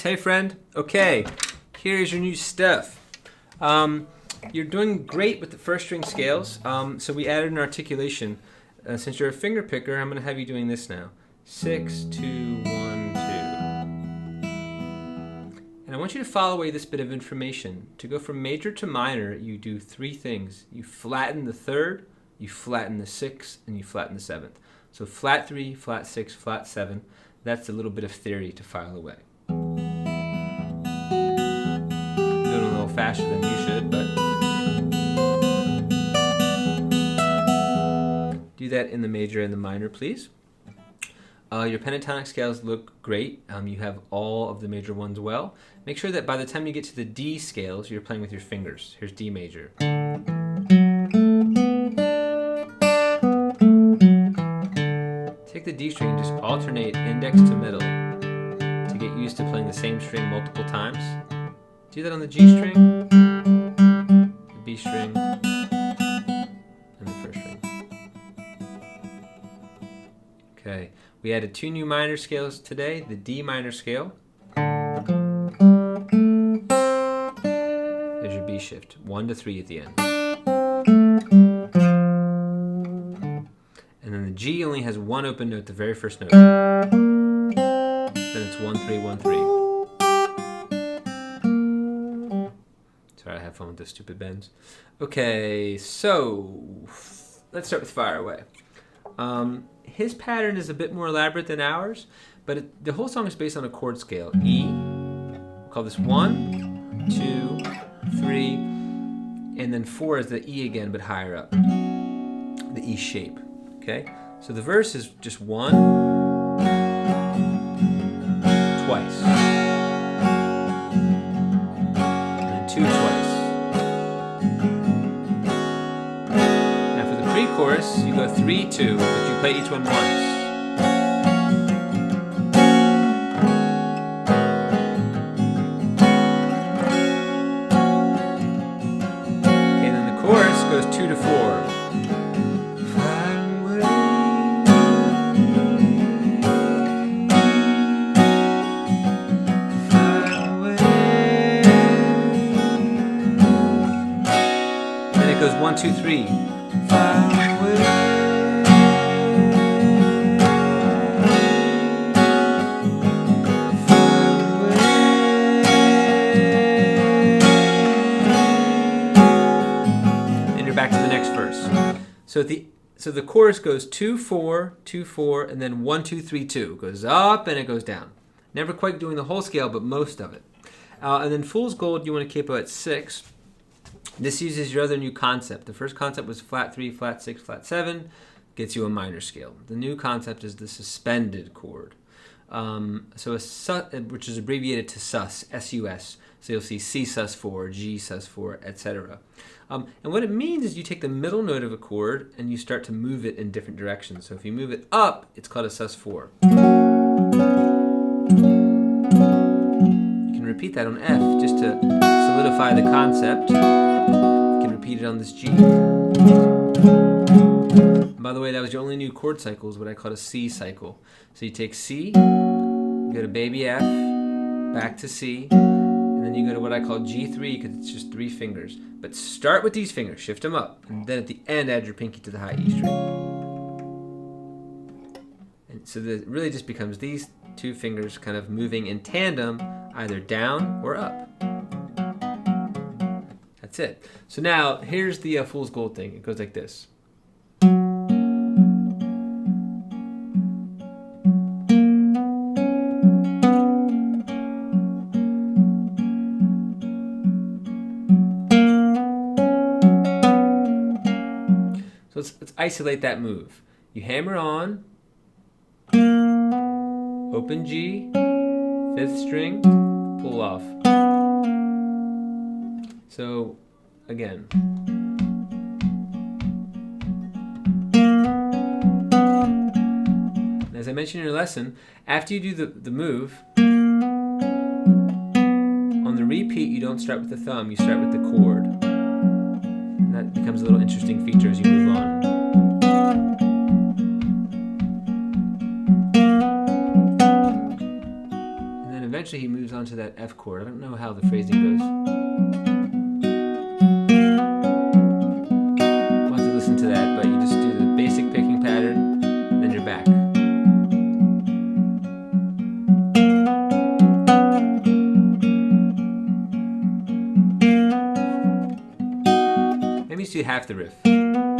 Hey friend, okay, here's your new stuff. You're doing great with the first string scales, so we added an articulation. Since you're a finger picker, I'm going to have you doing this now. 6, 2, 1, 2. And I want you to follow away this bit of information. To go from major to minor, you do three things. You flatten the third, you flatten the sixth, and you flatten the seventh. So flat 3, flat 6, flat 7. That's a little bit of theory to file away. Doing a little faster than you should, but do that in the major and the minor, please. Your pentatonic scales look great. You have all of the major ones well. Make sure that by the time you get to the D scales, you're playing with your fingers. Here's D major. Take the D string and just alternate index to middle to get used to playing the same string multiple times. Do that on the G string, the B string, and the first string. Okay, we added 2 new minor scales today, the D minor scale. There's your B shift, 1 to 3 at the end. And then the G only has one open note, the very first note. Then it's 1, 3, 1, 3. Sorry, I have fun with those stupid bends. Okay, so let's start with Fire Away. His pattern is a bit more elaborate than ours, but the whole song is based on a chord scale. E, we'll call this 1, 2, 3, and then 4 is the E again, but higher up. The E shape. Okay, so the verse is just 1, twice, and then 2 twice. Now for the pre-chorus, you go 3, 2, but you play each one once. Okay, then the chorus goes 2 to 4. It goes 1, 2, 3. And you're back to the next verse. So the chorus goes 2, 4, 2, 4, and then 1, 2, 3, 2. It goes up and it goes down. Never quite doing the whole scale, but most of it. And then Fool's Gold, you want to capo at 6. This uses your other new concept. The first concept was flat 3, flat 6, flat 7, gets you a minor scale. The new concept is the suspended chord, which is abbreviated to sus, S-U-S. So you'll see C sus4, G sus4, etc. And what it means is you take the middle note of a chord and you start to move it in different directions. So if you move it up, it's called a sus4. You can repeat that on F just to solidify the concept. Repeat it on this G. By the way, that was your only new chord cycle, is what I call a C cycle. So you take C, you go to baby F, back to C, and then you go to what I call G3 because it's just 3 fingers. But start with these fingers, shift them up, and then at the end add your pinky to the high E string. And so it really just becomes these 2 fingers kind of moving in tandem, either down or up. That's it. So now, here's the Fool's Gold thing. It goes like this. So let's isolate that move. You hammer on, open G, 5th string, pull off. So, again. As I mentioned in your lesson, after you do the move, on the repeat you don't start with the thumb, you start with the chord. And that becomes a little interesting feature as you move on. And then eventually he moves on to that F chord. I don't know how the phrasing goes. We'll have to listen to that, but you just do the basic picking pattern, then you're back. Maybe just do half the riff.